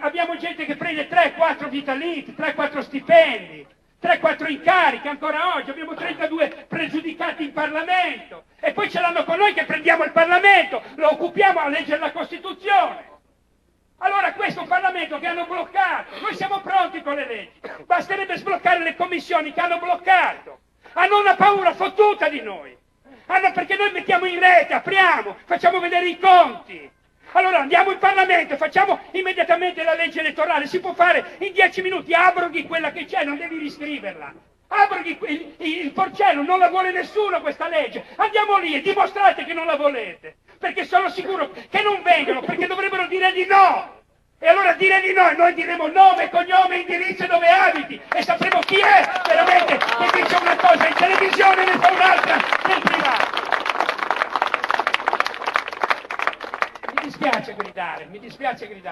abbiamo gente che prende 3-4 vitalizi, 3-4 stipendi, 3-4 incarichi ancora oggi, abbiamo 32 pregiudicati in Parlamento e poi ce l'hanno con noi che prendiamo il Parlamento, lo occupiamo a leggere la Costituzione. Allora questo è un Parlamento che hanno bloccato, noi siamo pronti con le leggi, basterebbe sbloccare le commissioni che hanno bloccato, hanno una paura fottuta di noi, perché noi mettiamo in rete, apriamo, facciamo vedere i conti. Allora andiamo in Parlamento, facciamo immediatamente la legge elettorale, si può fare in 10 minuti, abroghi quella che c'è, non devi riscriverla. Abroghi il porcello, non la vuole nessuno questa legge. Andiamo lì e dimostrate che non la volete, perché sono sicuro che non vengono, perché dovrebbero dire di no. E allora dire di no, e noi diremo nome, cognome, indirizzo e dove abiti, e sapremo chi è veramente che dice una cosa in televisione e ne fa un'altra nel privato. Mi dispiace gridare.